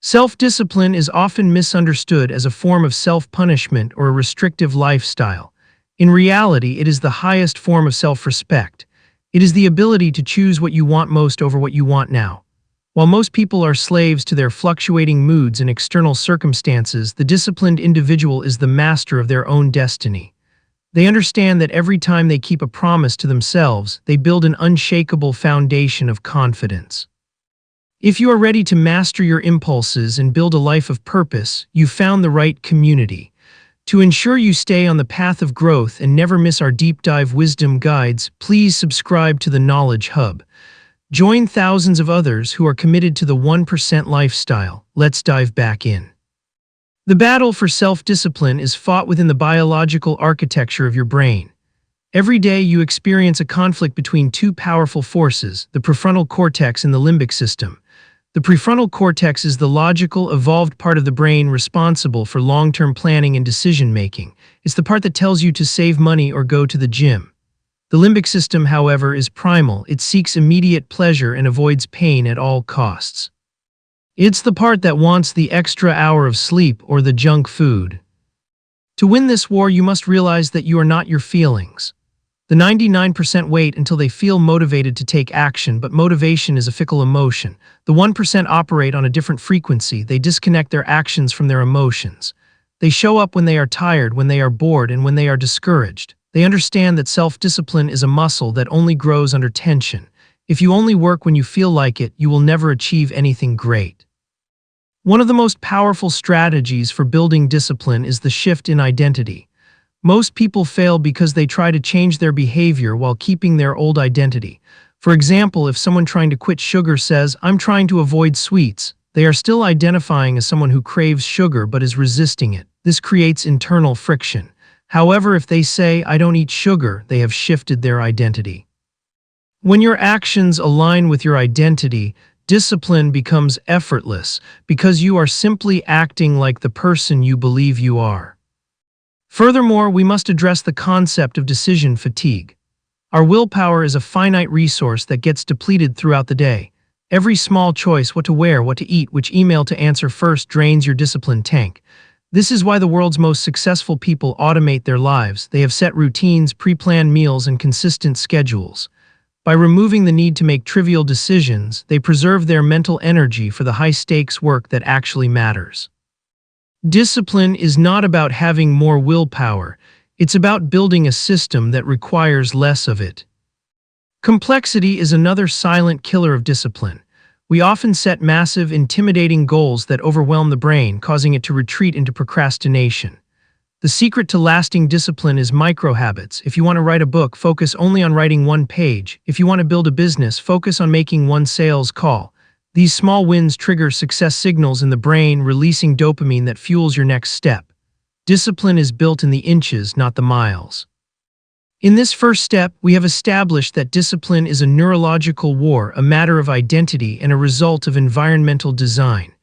Self-discipline is often misunderstood as a form of self-punishment or a restrictive lifestyle. In reality, it is the highest form of self-respect. It is the ability to choose what you want most over what you want now. While most people are slaves to their fluctuating moods and external circumstances, the disciplined individual is the master of their own destiny. They understand that every time they keep a promise to themselves, they build an unshakable foundation of confidence. If you are ready to master your impulses and build a life of purpose, you've found the right community. To ensure you stay on the path of growth and never miss our deep dive wisdom guides, please subscribe to the Knowledge Hub. Join thousands of others who are committed to the 1% lifestyle. Let's dive back in. The battle for self-discipline is fought within the biological architecture of your brain. Every day you experience a conflict between two powerful forces, the prefrontal cortex and the limbic system. The prefrontal cortex is the logical, evolved part of the brain responsible for long-term planning and decision-making. It's the part that tells you to save money or go to the gym. The limbic system, however, is primal. It seeks immediate pleasure and avoids pain at all costs. It's the part that wants the extra hour of sleep or the junk food. To win this war, you must realize that you are not your feelings. The 99% wait until they feel motivated to take action, but motivation is a fickle emotion. The 1% operate on a different frequency. They disconnect their actions from their emotions. They show up when they are tired, when they are bored, and when they are discouraged. They understand that self-discipline is a muscle that only grows under tension. If you only work when you feel like it, you will never achieve anything great. One of the most powerful strategies for building discipline is the shift in identity. Most people fail because they try to change their behavior while keeping their old identity. For example, if someone trying to quit sugar says, "I'm trying to avoid sweets," they are still identifying as someone who craves sugar but is resisting it. This creates internal friction. However, if they say, "I don't eat sugar," they have shifted their identity. When your actions align with your identity, discipline becomes effortless because you are simply acting like the person you believe you are. Furthermore, we must address the concept of decision fatigue. Our willpower is a finite resource that gets depleted throughout the day. Every small choice, what to wear, what to eat, which email to answer first, drains your discipline tank. This is why the world's most successful people automate their lives. They have set routines, pre-planned meals, and consistent schedules. By removing the need to make trivial decisions, they preserve their mental energy for the high-stakes work that actually matters. Discipline is not about having more willpower. It's about building a system that requires less of it. Complexity is another silent killer of discipline. We often set massive, intimidating goals that overwhelm the brain, causing it to retreat into procrastination. The secret to lasting discipline is micro-habits. If you want to write a book, focus only on writing one page. If you want to build a business, focus on making one sales call. These small wins trigger success signals in the brain, releasing dopamine that fuels your next step. Discipline is built in the inches, not the miles. In this first step, we have established that discipline is a neurological war, a matter of identity, and a result of environmental design.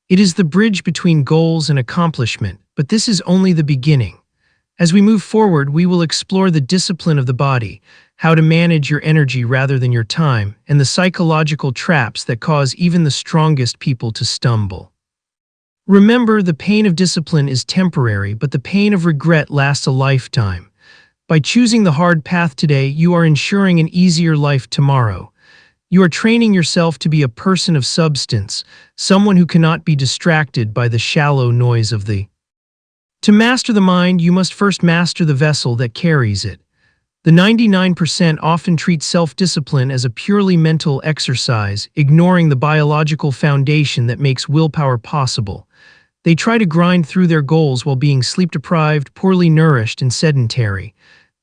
It is the bridge between goals and accomplishment, but this is only the beginning. As we move forward, we will explore the discipline of the body, how to manage your energy rather than your time, and the psychological traps that cause even the strongest people to stumble. Remember, the pain of discipline is temporary, but the pain of regret lasts a lifetime. By choosing the hard path today, you are ensuring an easier life tomorrow. You are training yourself to be a person of substance, someone who cannot be distracted by the shallow noise of the. To master the mind, you must first master the vessel that carries it. The 99% often treat self-discipline as a purely mental exercise, ignoring the biological foundation that makes willpower possible. They try to grind through their goals while being sleep-deprived, poorly nourished, and sedentary.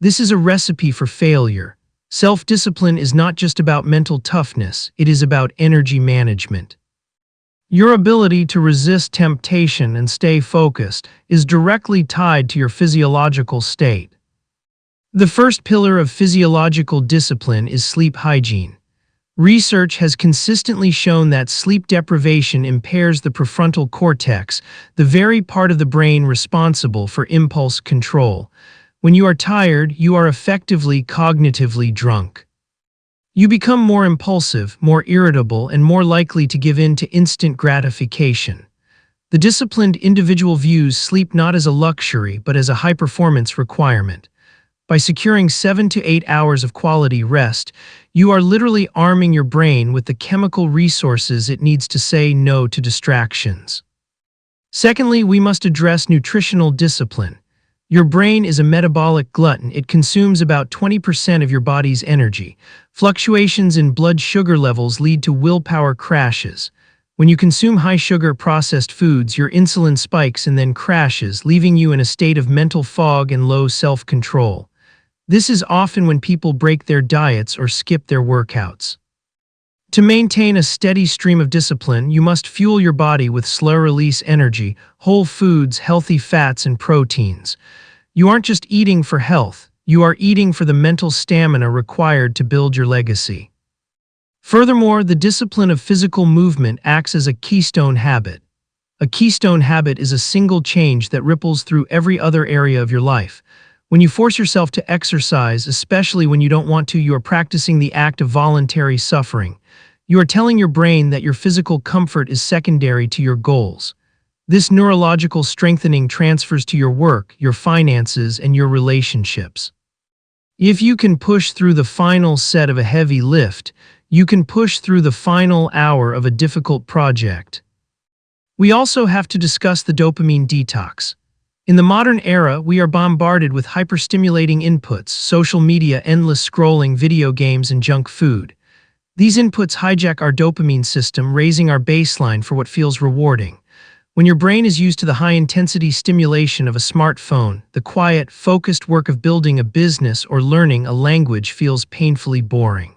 This is a recipe for failure. Self-discipline is not just about mental toughness, it is about energy management. Your ability to resist temptation and stay focused is directly tied to your physiological state. The first pillar of physiological discipline is sleep hygiene. Research has consistently shown that sleep deprivation impairs the prefrontal cortex, the very part of the brain responsible for impulse control. When you are tired, you are effectively cognitively drunk. You become more impulsive, more irritable, and more likely to give in to instant gratification. The disciplined individual views sleep not as a luxury but as a high-performance requirement. By securing 7 to 8 hours of quality rest, you are literally arming your brain with the chemical resources it needs to say no to distractions. Secondly, we must address nutritional discipline. Your brain is a metabolic glutton. It consumes about 20% of your body's energy. Fluctuations in blood sugar levels lead to willpower crashes. When you consume high-sugar processed foods, your insulin spikes and then crashes, leaving you in a state of mental fog and low self-control. This is often when people break their diets or skip their workouts. To maintain a steady stream of discipline, you must fuel your body with slow-release energy, whole foods, healthy fats, and proteins. You aren't just eating for health, you are eating for the mental stamina required to build your legacy. Furthermore, the discipline of physical movement acts as a keystone habit. A keystone habit is a single change that ripples through every other area of your life. When you force yourself to exercise, especially when you don't want to, you are practicing the act of voluntary suffering. You are telling your brain that your physical comfort is secondary to your goals. This neurological strengthening transfers to your work, your finances, and your relationships. If you can push through the final set of a heavy lift, you can push through the final hour of a difficult project. We also have to discuss the dopamine detox. In the modern era, we are bombarded with hyperstimulating inputs: social media, endless scrolling, video games, and junk food. These inputs hijack our dopamine system, raising our baseline for what feels rewarding. When your brain is used to the high-intensity stimulation of a smartphone, the quiet, focused work of building a business or learning a language feels painfully boring.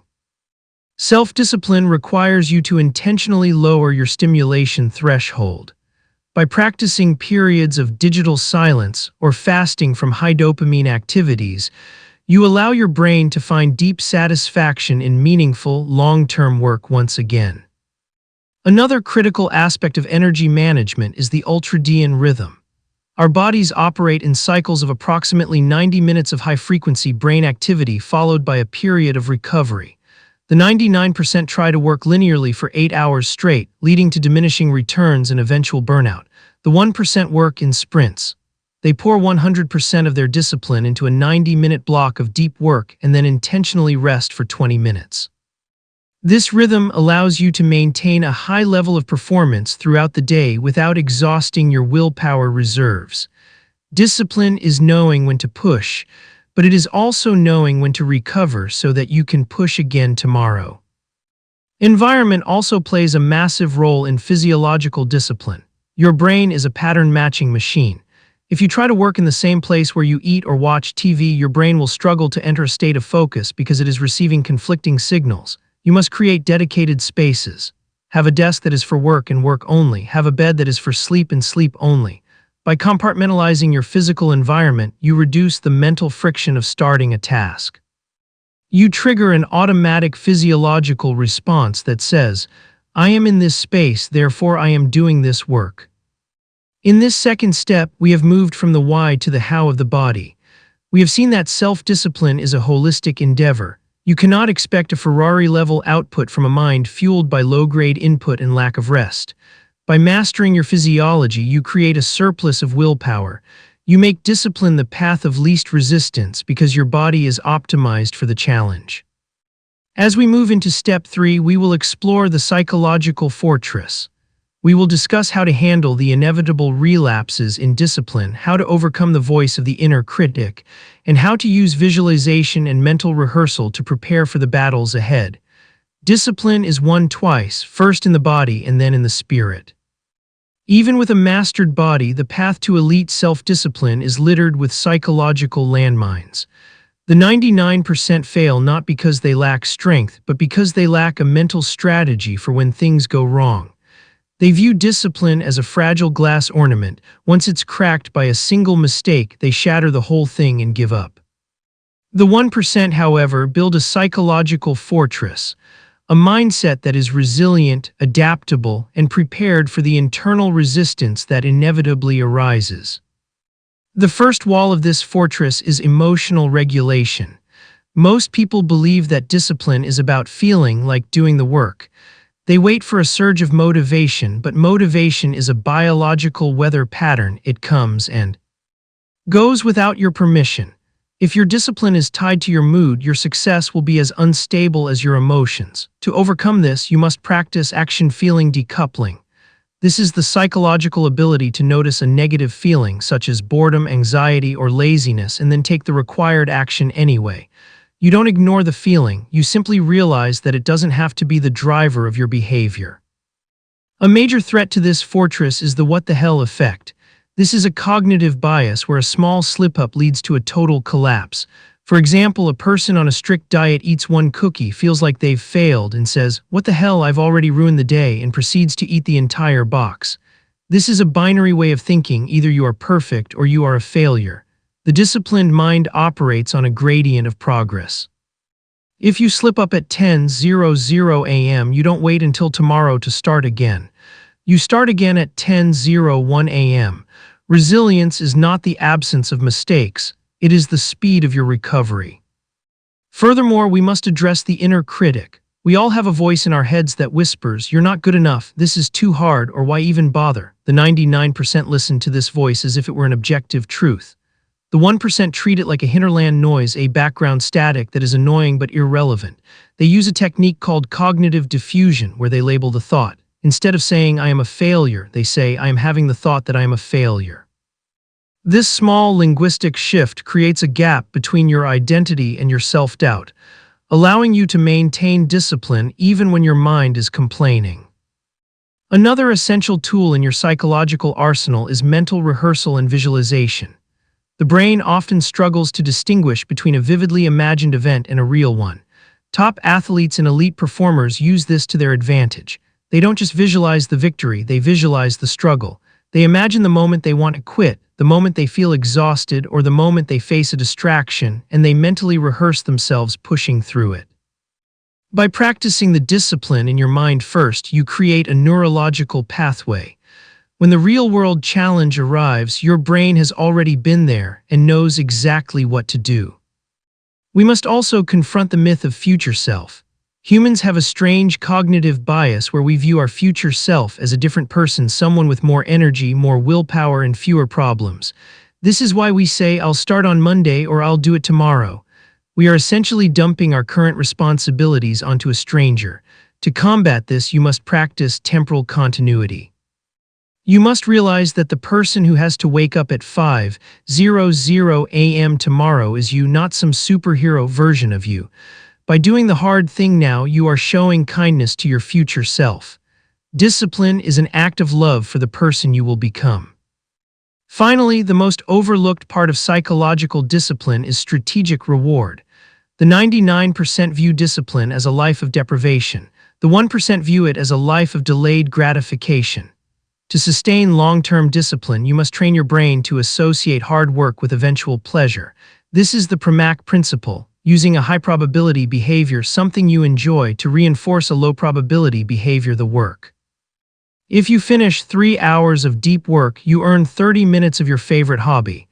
Self-discipline requires you to intentionally lower your stimulation threshold. By practicing periods of digital silence or fasting from high dopamine activities, you allow your brain to find deep satisfaction in meaningful, long-term work once again. Another critical aspect of energy management is the ultradian rhythm. Our bodies operate in cycles of approximately 90 minutes of high-frequency brain activity followed by a period of recovery. The 99% try to work linearly for 8 hours straight, leading to diminishing returns and eventual burnout. The 1% work in sprints. They pour 100% of their discipline into a 90-minute block of deep work and then intentionally rest for 20 minutes. This rhythm allows you to maintain a high level of performance throughout the day without exhausting your willpower reserves. Discipline is knowing when to push, but it is also knowing when to recover so that you can push again tomorrow. Environment also plays a massive role in physiological discipline. Your brain is a pattern-matching machine. If you try to work in the same place where you eat or watch TV, your brain will struggle to enter a state of focus because it is receiving conflicting signals. You must create dedicated spaces. Have a desk that is for work and work only. Have a bed that is for sleep and sleep only. By compartmentalizing your physical environment, you reduce the mental friction of starting a task. You trigger an automatic physiological response that says, "I am in this space, therefore I am doing this work." In this second step, we have moved from the why to the how of the body. We have seen that self-discipline is a holistic endeavor. You cannot expect a Ferrari-level output from a mind fueled by low-grade input and lack of rest. By mastering your physiology, you create a surplus of willpower. You make discipline the path of least resistance because your body is optimized for the challenge. As we move into step 3, we will explore the psychological fortress. We will discuss how to handle the inevitable relapses in discipline, how to overcome the voice of the inner critic, and how to use visualization and mental rehearsal to prepare for the battles ahead. Discipline is won twice, first in the body and then in the spirit. Even with a mastered body, the path to elite self-discipline is littered with psychological landmines. The 99% fail not because they lack strength, but because they lack a mental strategy for when things go wrong. They view discipline as a fragile glass ornament. Once it's cracked by a single mistake, they shatter the whole thing and give up. The 1%, however, build a psychological fortress, a mindset that is resilient, adaptable, and prepared for the internal resistance that inevitably arises. The first wall of this fortress is emotional regulation. Most people believe that discipline is about feeling like doing the work. They wait for a surge of motivation, but motivation is a biological weather pattern. It comes and goes without your permission. If your discipline is tied to your mood, your success will be as unstable as your emotions. To overcome this, you must practice action-feeling decoupling. This is the psychological ability to notice a negative feeling, such as boredom, anxiety, or laziness, and then take the required action anyway. You don't ignore the feeling, you simply realize that it doesn't have to be the driver of your behavior. A major threat to this fortress is the what the hell effect. This is a cognitive bias where a small slip-up leads to a total collapse. For example, a person on a strict diet eats one cookie, feels like they've failed, and says, "What the hell, I've already ruined the day," and proceeds to eat the entire box. This is a binary way of thinking, either you are perfect or you are a failure. The disciplined mind operates on a gradient of progress. If you slip up at 10:00 a.m., you don't wait until tomorrow to start again. You start again at 10:01 a.m. Resilience is not the absence of mistakes, it is the speed of your recovery. Furthermore, we must address the inner critic. We all have a voice in our heads that whispers, "You're not good enough, this is too hard, or why even bother?" The 99% listen to this voice as if it were an objective truth. The 1% treat it like a hinterland noise, a background static that is annoying but irrelevant. They use a technique called cognitive diffusion, where they label the thought. Instead of saying, "I am a failure," they say, "I am having the thought that I am a failure." This small linguistic shift creates a gap between your identity and your self-doubt, allowing you to maintain discipline even when your mind is complaining. Another essential tool in your psychological arsenal is mental rehearsal and visualization. The brain often struggles to distinguish between a vividly imagined event and a real one. Top athletes and elite performers use this to their advantage. They don't just visualize the victory, they visualize the struggle. They imagine the moment they want to quit, the moment they feel exhausted, or the moment they face a distraction, and they mentally rehearse themselves pushing through it. By practicing the discipline in your mind first, you create a neurological pathway. When the real-world challenge arrives, your brain has already been there and knows exactly what to do. We must also confront the myth of future self. Humans have a strange cognitive bias where we view our future self as a different person, someone with more energy, more willpower, and fewer problems. This is why we say, "I'll start on Monday," or "I'll do it tomorrow." We are essentially dumping our current responsibilities onto a stranger. To combat this, you must practice temporal continuity. You must realize that the person who has to wake up at 5:00 a.m. tomorrow is you, not some superhero version of you. By doing the hard thing now, you are showing kindness to your future self. Discipline is an act of love for the person you will become. Finally, the most overlooked part of psychological discipline is strategic reward. The 99% view discipline as a life of deprivation. The 1% view it as a life of delayed gratification. To sustain long-term discipline, you must train your brain to associate hard work with eventual pleasure. This is the Pramac principle, using a high-probability behavior, something you enjoy, to reinforce a low-probability behavior, the work. If you finish 3 hours of deep work, you earn 30 minutes of your favorite hobby.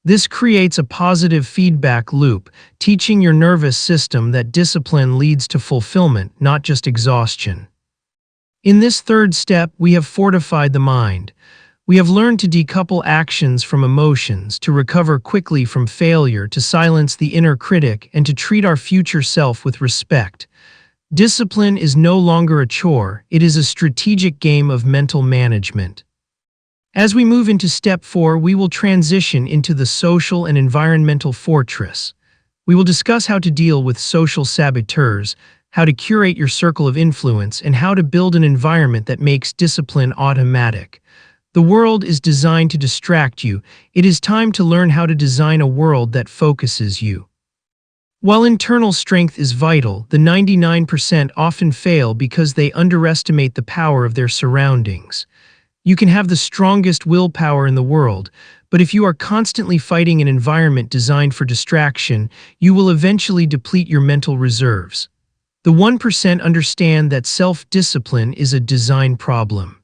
This creates a positive feedback loop, teaching your nervous system that discipline leads to fulfillment, not just exhaustion. In this third step, we have fortified the mind. We have learned to decouple actions from emotions, to recover quickly from failure, to silence the inner critic, and to treat our future self with respect. Discipline is no longer a chore, it is a strategic game of mental management. As we move into step 4, we will transition into the social and environmental fortress. We will discuss how to deal with social saboteurs, how to curate your circle of influence, and how to build an environment that makes discipline automatic. The world is designed to distract you. It is time to learn how to design a world that focuses you. While internal strength is vital, the 99% often fail because they underestimate the power of their surroundings. You can have the strongest willpower in the world, but if you are constantly fighting an environment designed for distraction, you will eventually deplete your mental reserves. The 1% understand that self-discipline is a design problem.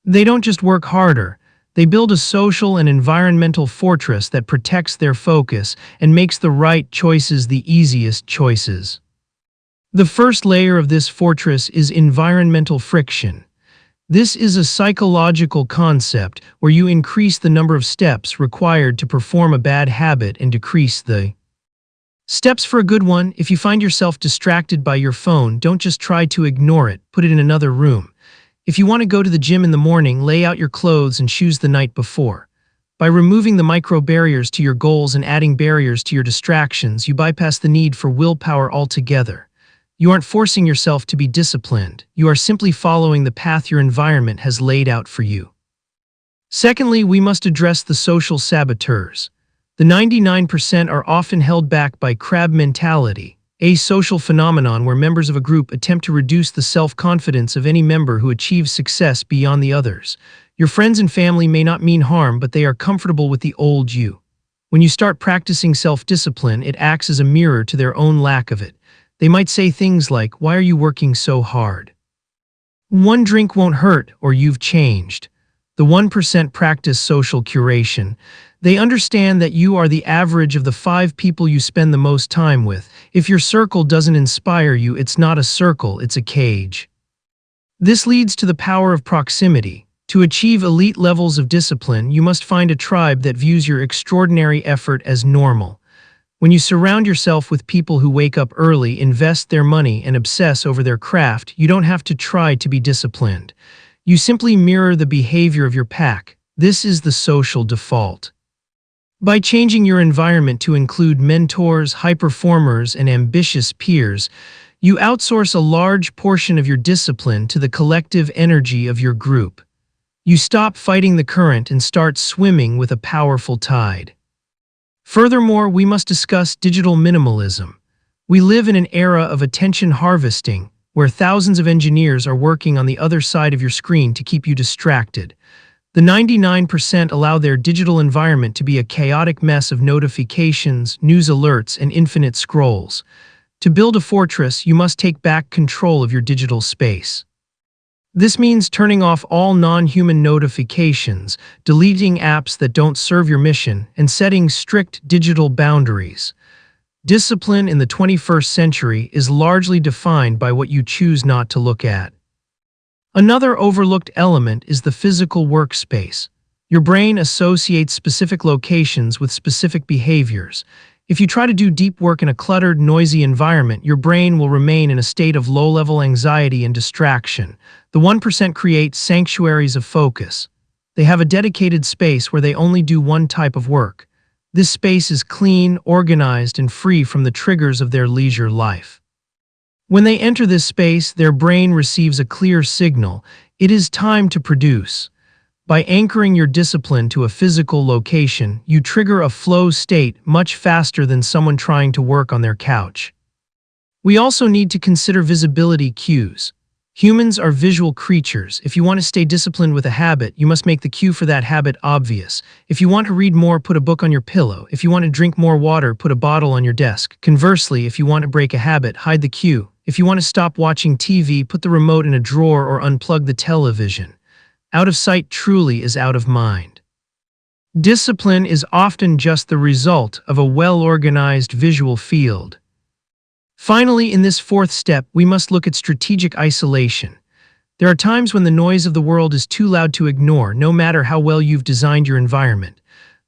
They don't just work harder, They build a social and environmental fortress that protects their focus and makes the right choices the easiest choices. The first layer of this fortress is environmental friction. This is a psychological concept where you increase the number of steps required to perform a bad habit and decrease the steps for a good one. If you find yourself distracted by your phone, don't just try to ignore it, put it in another room. If you want to go to the gym in the morning, lay out your clothes and shoes the night before. By removing the micro barriers to your goals and adding barriers to your distractions, you bypass the need for willpower altogether. You aren't forcing yourself to be disciplined. You are simply following the path your environment has laid out for you. Secondly, we must address the social saboteurs. The 99% are often held back by crab mentality, a social phenomenon where members of a group attempt to reduce the self-confidence of any member who achieves success beyond the others. Your friends and family may not mean harm, but they are comfortable with the old you. When you start practicing self-discipline, it acts as a mirror to their own lack of it. They might say things like, "Why are you working so hard? One drink won't hurt," or "You've changed." The 1% practice social curation. They understand that you are the average of the 5 people you spend the most time with. If your circle doesn't inspire you, it's not a circle, it's a cage. This leads to the power of proximity. To achieve elite levels of discipline, you must find a tribe that views your extraordinary effort as normal. When you surround yourself with people who wake up early, invest their money, and obsess over their craft, you don't have to try to be disciplined. You simply mirror the behavior of your pack. This is the social default. By changing your environment to include mentors, high-performers, and ambitious peers, you outsource a large portion of your discipline to the collective energy of your group. You stop fighting the current and start swimming with a powerful tide. Furthermore, we must discuss digital minimalism. We live in an era of attention harvesting, where thousands of engineers are working on the other side of your screen to keep you distracted. The 99% allow their digital environment to be a chaotic mess of notifications, news alerts, and infinite scrolls. To build a fortress, you must take back control of your digital space. This means turning off all non-human notifications, deleting apps that don't serve your mission, and setting strict digital boundaries. Discipline in the 21st century is largely defined by what you choose not to look at. Another overlooked element is the physical workspace. Your brain associates specific locations with specific behaviors. If you try to do deep work in a cluttered, noisy environment, your brain will remain in a state of low-level anxiety and distraction. The 1% create sanctuaries of focus. They have a dedicated space where they only do one type of work. This space is clean, organized, and free from the triggers of their leisure life. When they enter this space, their brain receives a clear signal. It is time to produce. By anchoring your discipline to a physical location, you trigger a flow state much faster than someone trying to work on their couch. We also need to consider visibility cues. Humans are visual creatures. If you want to stay disciplined with a habit, you must make the cue for that habit obvious. If you want to read more, put a book on your pillow. If you want to drink more water, put a bottle on your desk. Conversely, if you want to break a habit, hide the cue. If you want to stop watching TV, put the remote in a drawer or unplug the television. Out of sight truly is out of mind. Discipline is often just the result of a well-organized visual field. Finally, in this 4th step, we must look at strategic isolation. There are times when the noise of the world is too loud to ignore, no matter how well you've designed your environment.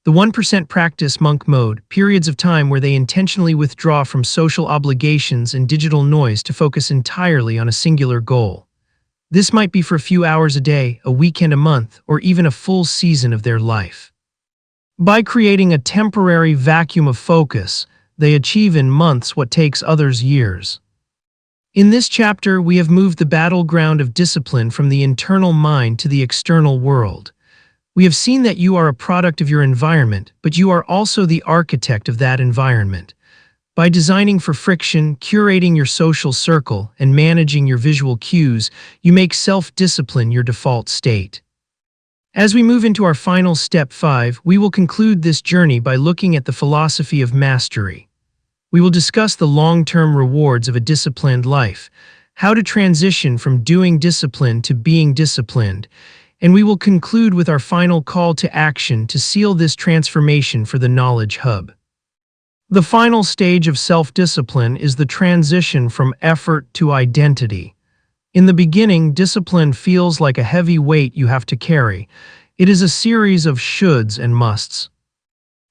The 1% practice monk mode, periods of time where they intentionally withdraw from social obligations and digital noise to focus entirely on a singular goal. This might be for a few hours a day, a weekend a month, or even a full season of their life. By creating a temporary vacuum of focus, they achieve in months what takes others years. In this chapter, we have moved the battleground of discipline from the internal mind to the external world. We have seen that you are a product of your environment, but you are also the architect of that environment. By designing for friction, curating your social circle, and managing your visual cues, you make self-discipline your default state. As we move into our final step 5, we will conclude this journey by looking at the philosophy of mastery. We will discuss the long-term rewards of a disciplined life, how to transition from doing discipline to being disciplined, and we will conclude with our final call to action to seal this transformation for the Knowledge Hub. The final stage of self-discipline is the transition from effort to identity. In the beginning, discipline feels like a heavy weight you have to carry. It is a series of shoulds and musts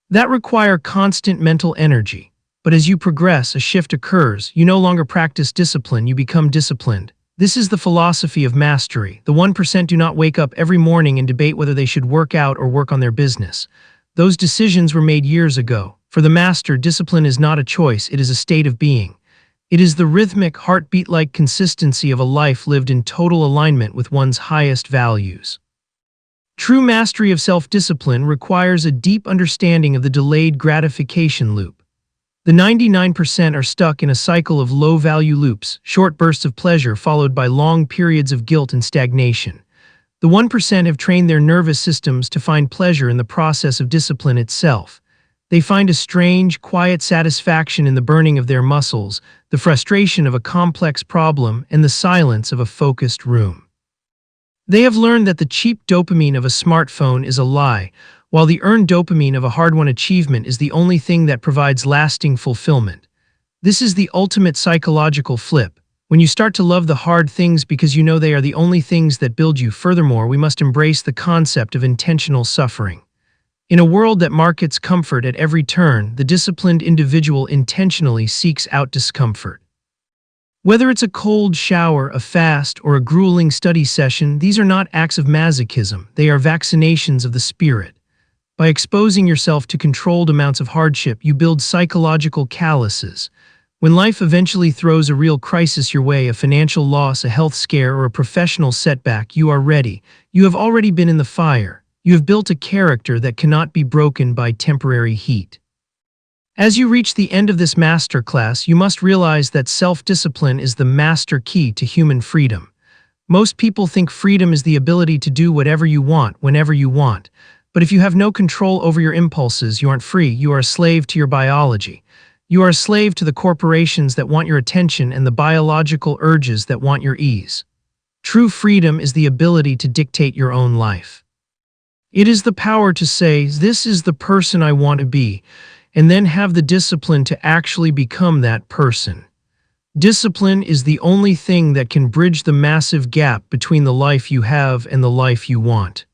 that require constant mental energy. But as you progress, a shift occurs. You no longer practice discipline, you become disciplined. This is the philosophy of mastery. The 1% do not wake up every morning and debate whether they should work out or work on their business. Those decisions were made years ago. For the master, discipline is not a choice, it is a state of being. It is the rhythmic, heartbeat-like consistency of a life lived in total alignment with one's highest values. True mastery of self-discipline requires a deep understanding of the delayed gratification loop. The 99% are stuck in a cycle of low-value loops, short bursts of pleasure followed by long periods of guilt and stagnation. The 1% have trained their nervous systems to find pleasure in the process of discipline itself. They find a strange, quiet satisfaction in the burning of their muscles, the frustration of a complex problem, and the silence of a focused room. They have learned that the cheap dopamine of a smartphone is a lie, while the earned dopamine of a hard-won achievement is the only thing that provides lasting fulfillment. This is the ultimate psychological flip. When you start to love the hard things because you know they are the only things that build you. Furthermore, we must embrace the concept of intentional suffering. In a world that markets comfort at every turn, the disciplined individual intentionally seeks out discomfort. Whether it's a cold shower, a fast, or a grueling study session, these are not acts of masochism, they are vaccinations of the spirit. By exposing yourself to controlled amounts of hardship, you build psychological calluses. When life eventually throws a real crisis your way, a financial loss, a health scare, or a professional setback, you are ready. You have already been in the fire. You have built a character that cannot be broken by temporary heat. As you reach the end of this masterclass, you must realize that self-discipline is the master key to human freedom. Most people think freedom is the ability to do whatever you want, whenever you want. But if you have no control over your impulses, you aren't free. You are a slave to your biology. You are a slave to the corporations that want your attention and the biological urges that want your ease. True freedom is the ability to dictate your own life. It is the power to say, "This is the person I want to be," and then have the discipline to actually become that person. Discipline is the only thing that can bridge the massive gap between the life you have and the life you want.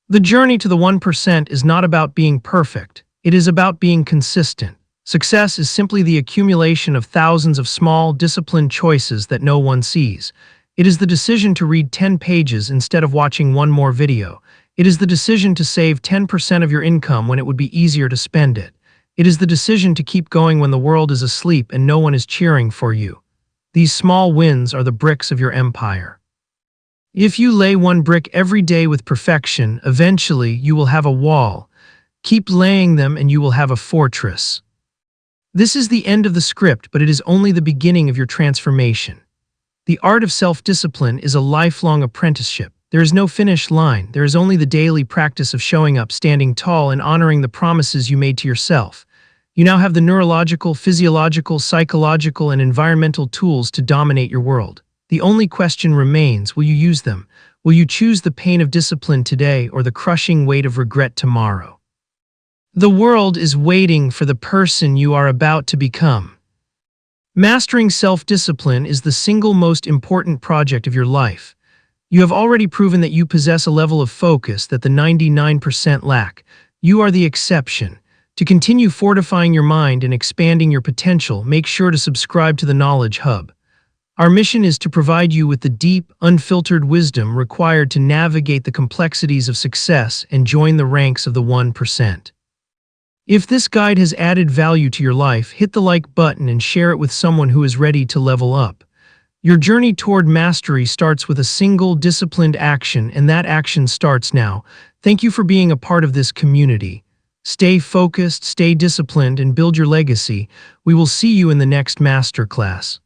The journey to the 1% is not about being perfect. It is about being consistent. Success is simply the accumulation of thousands of small, disciplined choices that no one sees. It is the decision to read 10 pages instead of watching one more video. It is the decision to save 10% of your income when it would be easier to spend it. It is the decision to keep going when the world is asleep and no one is cheering for you. These small wins are the bricks of your empire. If you lay one brick every day with perfection, eventually you will have a wall. Keep laying them and you will have a fortress. This is the end of the script, but it is only the beginning of your transformation. The art of self-discipline is a lifelong apprenticeship. There is no finish line. There is only the daily practice of showing up, standing tall, and honoring the promises you made to yourself. You now have the neurological, physiological, psychological, and environmental tools to dominate your world. The only question remains, will you use them? Will you choose the pain of discipline today or the crushing weight of regret tomorrow? The world is waiting for the person you are about to become. Mastering self-discipline is the single most important project of your life. You have already proven that you possess a level of focus that the 99% lack. You are the exception. To continue fortifying your mind and expanding your potential, make sure to subscribe to the Knowledge Hub. Our mission is to provide you with the deep, unfiltered wisdom required to navigate the complexities of success and join the ranks of the 1%. If this guide has added value to your life, hit the like button and share it with someone who is ready to level up. Your journey toward mastery starts with a single disciplined action, and that action starts now. Thank you for being a part of this community. Stay focused, stay disciplined, and build your legacy. We will see you in the next masterclass.